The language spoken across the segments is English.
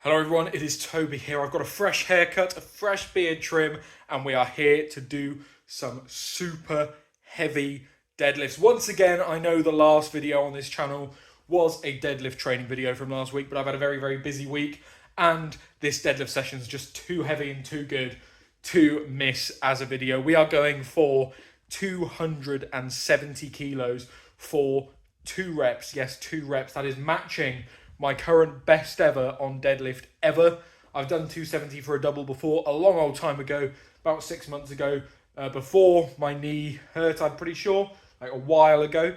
Hello everyone, it is Toby here. I've got a fresh haircut, a fresh beard trim, and we are here to do some super heavy deadlifts. Once again, I know the last video on this channel was a deadlift training video from last week, but I've had a very busy week, and this deadlift session is just too heavy and too good to miss as a video. We are going for 270 kilos for 2 reps. Yes, 2 reps. That is matching my current best ever on deadlift ever. I've done 270 for a double before, a long old time ago, about 6 months ago, before my knee hurt, I'm pretty sure, like a while ago.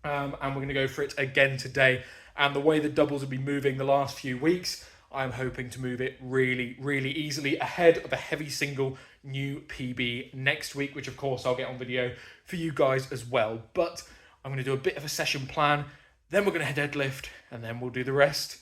And we're going to go for it again today. And the way the doubles have been moving the last few weeks, I'm hoping to move it really easily ahead of a heavy single new PB next week, which of course I'll get on video for you guys as well. But I'm going to do a bit of a session plan, then we're going to deadlift, and then we'll do the rest,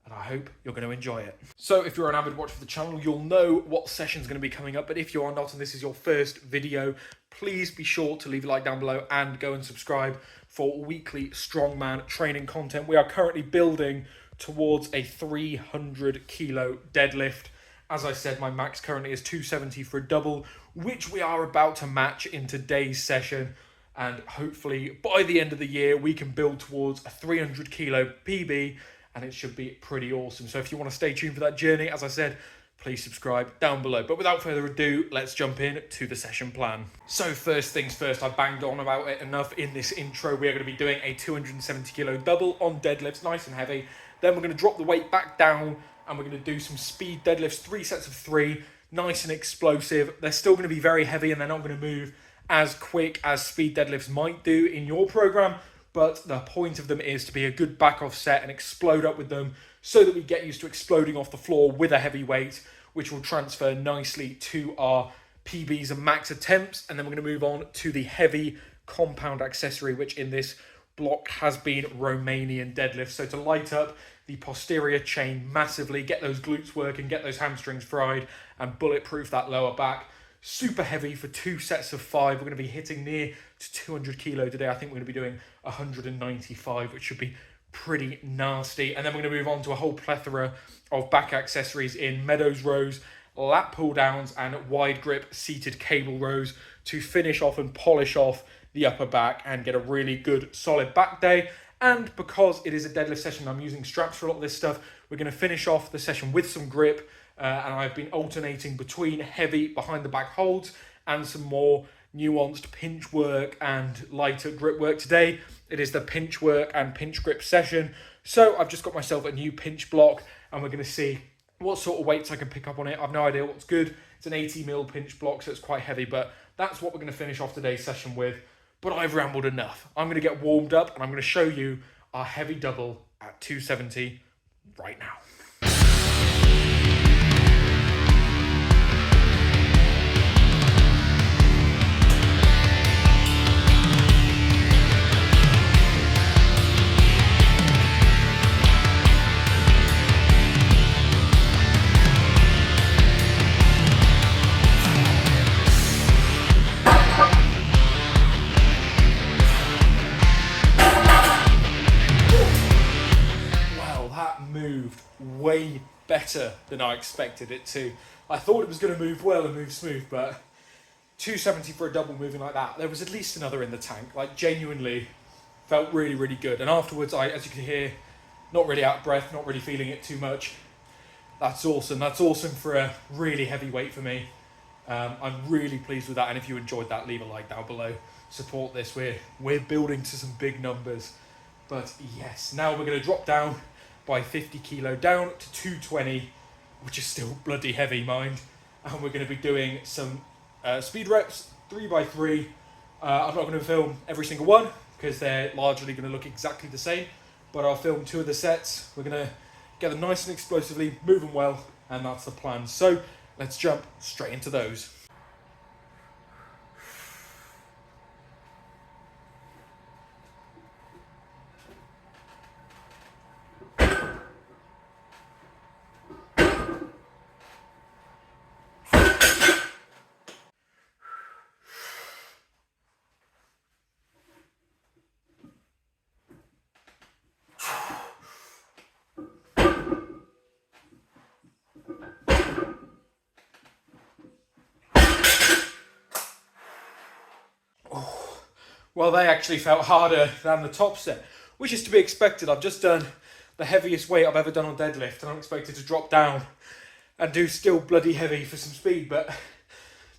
and I hope you're going to enjoy it. So if you're an avid watcher of the channel, you'll know what session's going to be coming up, but if you are not and this is your first video, please be sure to leave a like down below and go and subscribe for weekly strongman training content. We are currently building towards a 300 kilo deadlift. As I said, my max currently is 270 for a double, which we are about to match in today's session. And hopefully by the end of the year, we can build towards a 300 kilo PB, and it should be pretty awesome. So if you want to stay tuned for that journey, as I said, please subscribe down below. But without further ado, let's jump in to the session plan. So first things first, I banged on about it enough in this intro. We are going to be doing a 270 kilo double on deadlifts, nice and heavy. Then we're going to drop the weight back down, and we're going to do some speed deadlifts, 3 sets of 3, nice and explosive. They're still going to be very heavy, and they're not going to move as quick as speed deadlifts might do in your program, but the point of them is to be a good back off set and explode up with them so that we get used to exploding off the floor with a heavy weight, which will transfer nicely to our PBs and max attempts. And then we're going to move on to the heavy compound accessory, which in this block has been Romanian deadlift. So to light up the posterior chain massively, get those glutes working, get those hamstrings fried, and bulletproof that lower back. Super heavy for 2 sets of 5. We're going to be hitting near to 200 kilo today. I think we're going to be doing 195, which should be pretty nasty. And then we're going to move on to a whole plethora of back accessories in meadows rows, lat pull downs, and wide grip seated cable rows to finish off and polish off the upper back and get a really good solid back day. And because it is a deadlift session, I'm using straps for a lot of this stuff. We're going to finish off the session with some grip. And I've been alternating between heavy behind the back holds and some more nuanced pinch work and lighter grip work. Today, it is the pinch work and pinch grip session. So I've just got myself a new pinch block, and we're going to see what sort of weights I can pick up on it. I've no idea what's good. It's an 80mm pinch block, so it's quite heavy, but that's what we're going to finish off today's session with. But I've rambled enough. I'm going to get warmed up, and I'm going to show you our heavy double at 270 right now. Moved way better than I expected it to. I thought it was going to move well and move smooth, but 270 for a double moving like that, there was at least another in the tank. Like, genuinely felt really good. And afterwards, as you can hear, not really out of breath, not really feeling it too much. That's awesome. That's awesome for a really heavy weight for me. I'm really pleased with that. And if you enjoyed that, leave a like down below. Support this. We're building to some big numbers. But yes, now we're going to drop down by 50 kilo down to 220, which is still bloody heavy, mind. And we're going to be doing some speed reps, 3x3. I'm not going to film every single one because they're largely going to look exactly the same, but I'll film 2 of the sets. We're going to get them nice and explosively, moving well, and that's the plan. So let's jump straight into those. Well, they actually felt harder than the top set, which is to be expected. I've just done the heaviest weight I've ever done on deadlift, and I'm expected to drop down and do still bloody heavy for some speed. But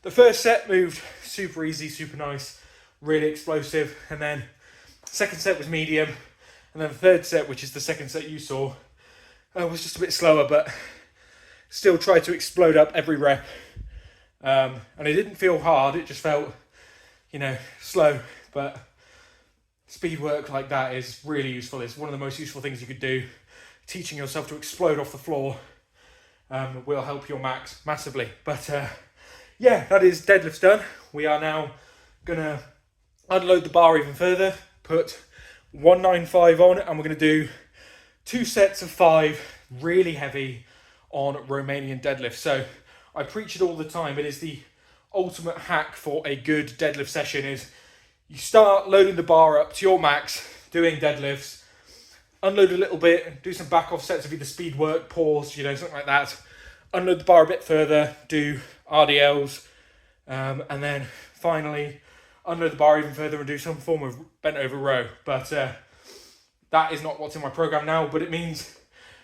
the first set moved super easy, super nice, really explosive. And then second set was medium. And then the third set, which is the second set you saw, was just a bit slower, but still tried to explode up every rep. And it didn't feel hard, it just felt, slow. But speed work like that is really useful. It's one of the most useful things you could do. Teaching yourself to explode off the floor will help your max massively. But yeah, that is deadlifts done. We are now going to unload the bar even further, put 195 on, and we're going to do 2 sets of 5 really heavy on Romanian deadlift. So I preach it all the time. It is the ultimate hack for a good deadlift session is you start loading the bar up to your max, doing deadlifts, unload a little bit, do some back off sets of either speed work, pause, something like that. Unload the bar a bit further, do RDLs, and then finally unload the bar even further and do some form of bent over row. But that is not what's in my program now, but it means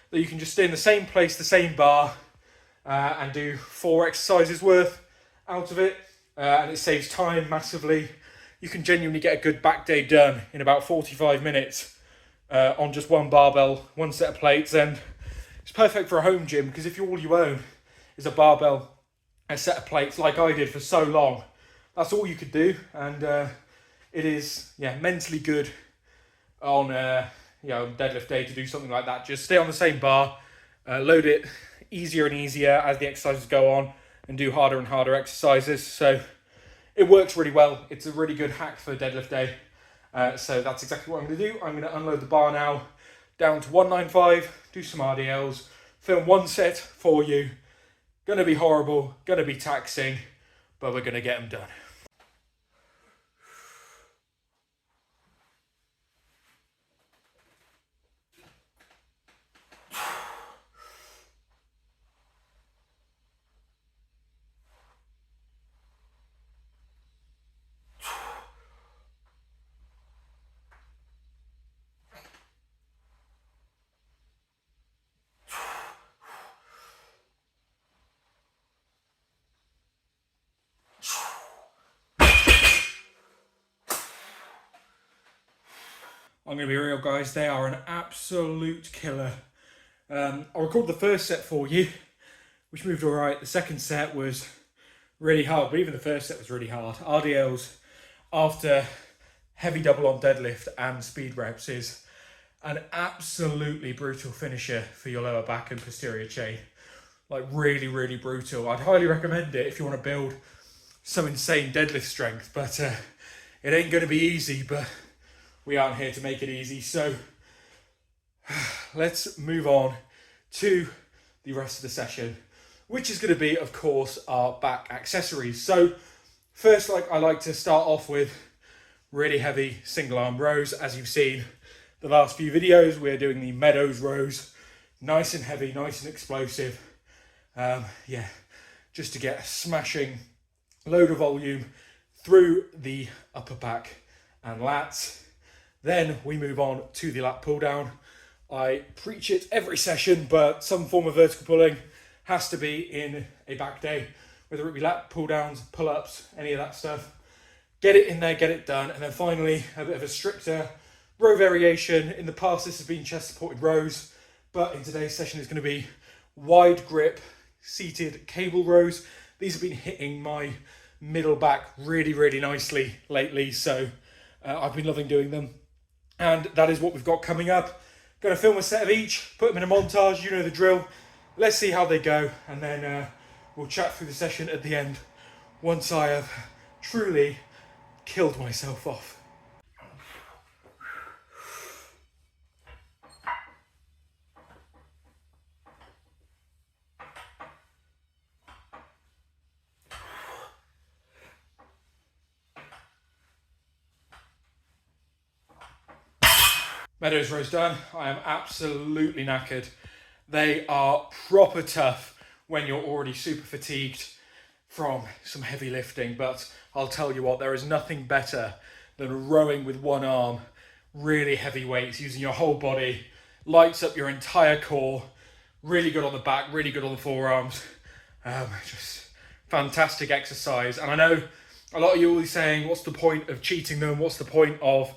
that you can just stay in the same place, the same bar, and do 4 exercises worth out of it, and it saves time massively. You can genuinely get a good back day done in about 45 minutes on just one barbell, 1 set of plates, and it's perfect for a home gym because if all you own is a barbell, a set of plates like I did for so long, that's all you could do, and it is mentally good on deadlift day to do something like that. Just stay on the same bar, load it easier and easier as the exercises go on, and do harder and harder exercises. So it works really well. It's a really good hack for deadlift day. So that's exactly what I'm going to do. I'm going to unload the bar now down to 195, do some RDLs, film 1 set for you. Going to be horrible, going to be taxing, but we're going to get them done. I'm going to be real, guys. They are an absolute killer. I'll record the first set for you, which moved all right. The second set was really hard, but even the first set was really hard. RDLs after heavy double on deadlift and speed reps is an absolutely brutal finisher for your lower back and posterior chain. Like really, really brutal. I'd highly recommend it if you want to build some insane deadlift strength, but it ain't going to be easy, but we aren't here to make it easy. So let's move on to the rest of the session, which is going to be, of course, our back accessories. So first, I like to start off with really heavy single arm rows. As you've seen the last few videos, we're doing the Meadows rows, nice and heavy, nice and explosive. Just to get a smashing load of volume through the upper back and lats. Then we move on to the lat pull down. I preach it every session, but some form of vertical pulling has to be in a back day, whether it be lat pull downs, pull ups, any of that stuff. Get it in there, get it done. And then finally, a bit of a stricter row variation. In the past, this has been chest supported rows, but in today's session, it's going to be wide grip seated cable rows. These have been hitting my middle back really, really nicely lately. So I've been loving doing them. And that is what we've got coming up. Going to film a set of each, put them in a montage, you know the drill. Let's see how they go, and then we'll chat through the session at the end once I have truly killed myself off. Meadows rows done. I am absolutely knackered. They are proper tough when you're already super fatigued from some heavy lifting, but I'll tell you what, there is nothing better than rowing with one arm, really heavy weights, using your whole body, lights up your entire core, really good on the back, really good on the forearms. Just fantastic exercise. And I know a lot of you will be saying, what's the point of cheating them? What's the point of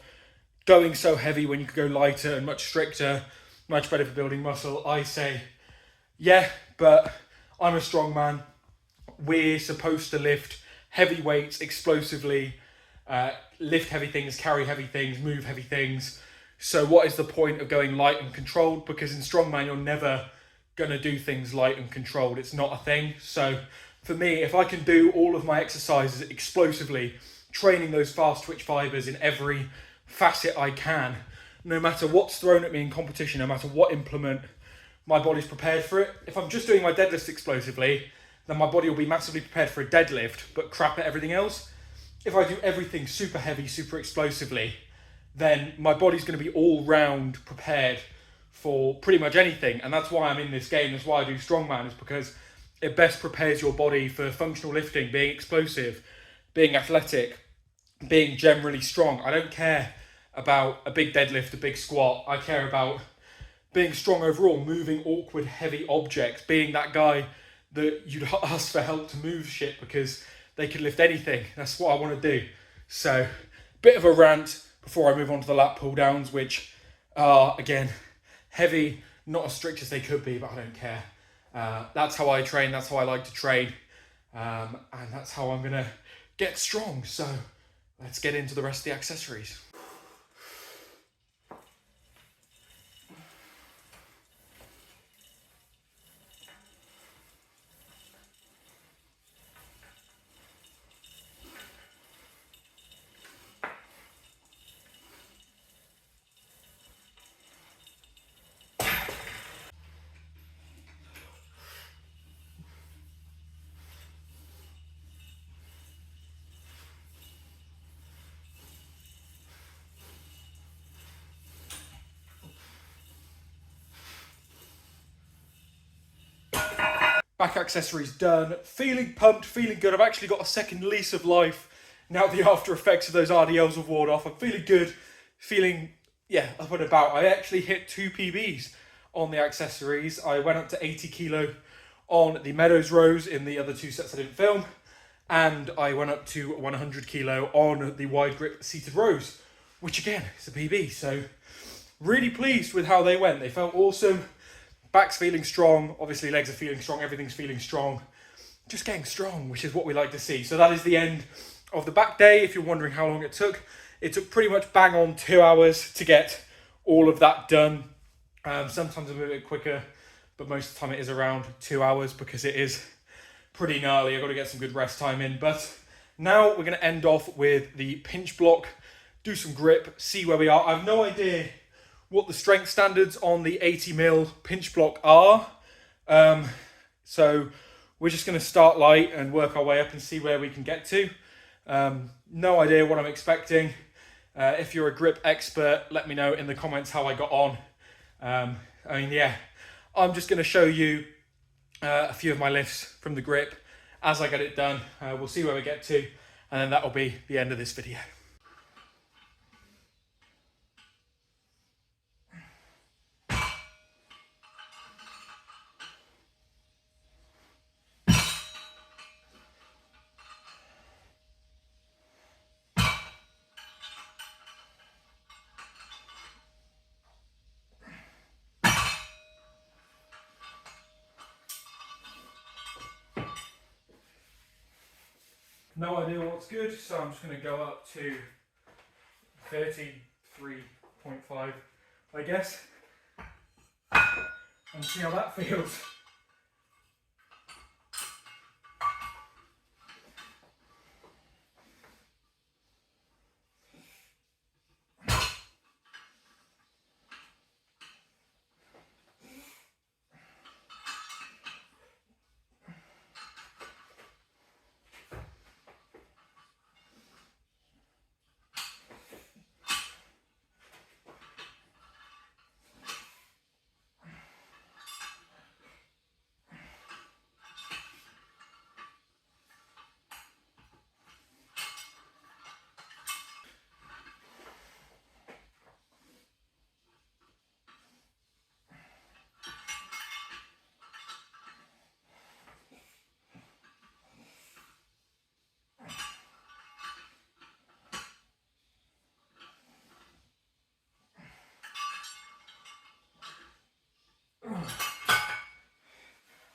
going so heavy when you could go lighter and much stricter, much better for building muscle? I say, yeah, but I'm a strong man. We're supposed to lift heavy weights explosively, lift heavy things, carry heavy things, move heavy things. So what is the point of going light and controlled? Because in strongman, you're never going to do things light and controlled. It's not a thing. So for me, if I can do all of my exercises explosively, training those fast twitch fibers in every facet I can, no matter what's thrown at me in competition, no matter what implement, my body's prepared for it. If I'm just doing my deadlifts explosively, then my body will be massively prepared for a deadlift, but crap at everything else. If I do everything super heavy, super explosively, then my body's going to be all round prepared for pretty much anything. And that's why I'm in this game. That's why I do strongman, is because it best prepares your body for functional lifting, being explosive, being athletic, being generally strong. I don't care about a big deadlift, a big squat. I care about being strong overall, moving awkward, heavy objects, being that guy that you'd ask for help to move shit because they can lift anything. That's what I want to do. So, bit of a rant before I move on to the lat pull downs, which are, again, heavy, not as strict as they could be, but I don't care. That's how I train, that's how I like to train, and that's how I'm going to get strong. So, let's get into the rest of the accessories. Back accessories done. Feeling pumped, feeling good. I've actually got a second lease of life now the after effects of those RDLs have worn off. I'm feeling good, feeling, up and about. I actually hit 2 PBs on the accessories. I went up to 80 kilo on the Meadows rows in the other 2 sets I didn't film. And I went up to 100 kilo on the wide grip seated rows, which again, is a PB. So really pleased with how they went. They felt awesome. Back's feeling strong, obviously legs are feeling strong, everything's feeling strong. Just getting strong, which is what we like to see. So that is the end of the back day. If you're wondering how long it took pretty much bang on 2 hours to get all of that done. Sometimes a little bit quicker, but most of the time it is around 2 hours because it is pretty gnarly. I've got to get some good rest time in. But now we're going to end off with the pinch block, do some grip, see where we are. I have no idea what the strength standards on the 80mm pinch block are. So we're just going to start light and work our way up and see where we can get to. No idea what I'm expecting. If you're a grip expert, let me know in the comments how I got on. I'm just going to show you a few of my lifts from the grip as I get it done. We'll see where we get to, and then that will be the end of this video. No idea what's good, so I'm just going to go up to 33.5, I guess, and see how that feels.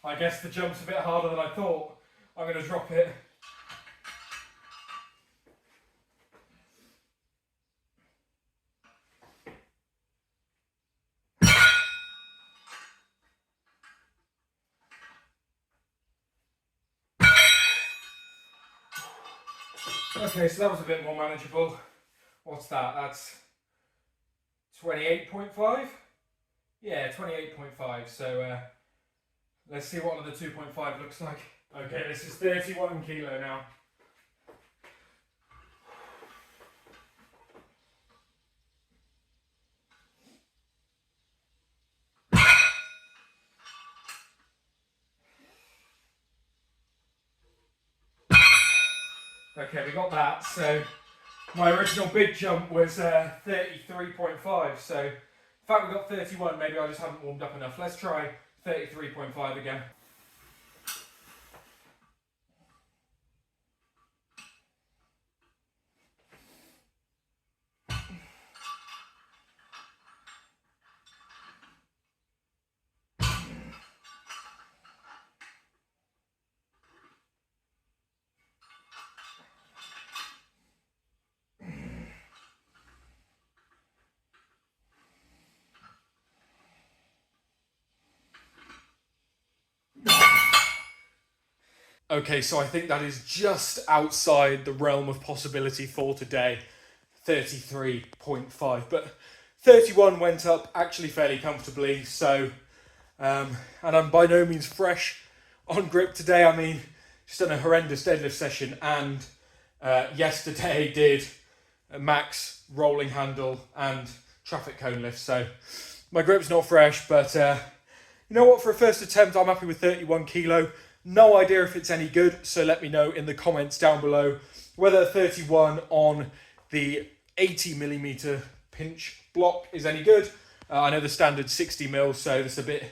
I guess the jump's a bit harder than I thought. I'm going to drop it. Okay, so that was a bit more manageable. What's that? That's 28.5? Yeah, 28.5. So let's see what another 2.5 looks like. Okay, this is 31 kilo now. Okay, we got that. So my original big jump was 33.5. So in fact we got 31. Maybe I just haven't warmed up enough. Let's try 33.5 again. Okay, so I think that is just outside the realm of possibility for today. 33.5, but 31 went up actually fairly comfortably. So, and I'm by no means fresh on grip today. I mean, just done a horrendous deadlift session, and yesterday did a max rolling handle and traffic cone lift. So my grip's not fresh, but you know what? For a first attempt, I'm happy with 31 kilo. No idea if it's any good, so let me know in the comments down below whether 31 on the 80mm pinch block is any good. I know the standard 60mm, so it's a bit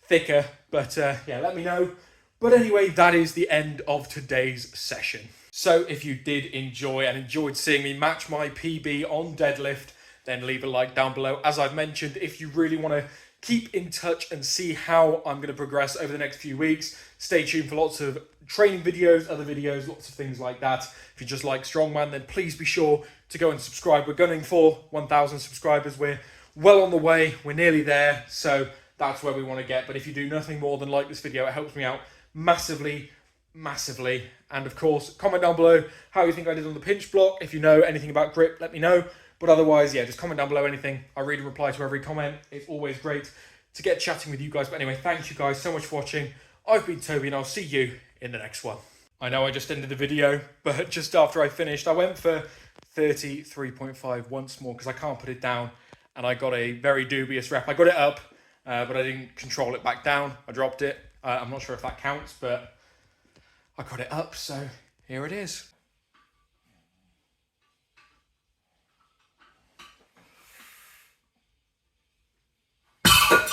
thicker, but yeah, let me know. But anyway, that is the end of today's session. So if you did enjoy and enjoyed seeing me match my PB on deadlift, then leave a like down below. As I've mentioned, if you really want to keep in touch and see how I'm going to progress over the next few weeks, stay tuned for lots of training videos, other videos, lots of things like that. If you just like Strongman, then please be sure to go and subscribe. We're gunning for 1,000 subscribers. We're well on the way. We're nearly there. So that's where we want to get. But if you do nothing more than like this video, it helps me out massively, massively. And of course, comment down below how you think I did on the pinch block. If you know anything about grip, let me know. But otherwise, yeah, just comment down below anything. I read and reply to every comment. It's always great to get chatting with you guys. But anyway, thank you guys so much for watching. I've been Toby, and I'll see you in the next one. I know I just ended the video, but just after I finished, I went for 33.5 once more because I can't put it down. And I got a very dubious rep. I got it up, but I didn't control it back down. I dropped it. I'm not sure if that counts, but I got it up, so here it is.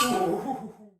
Ooh.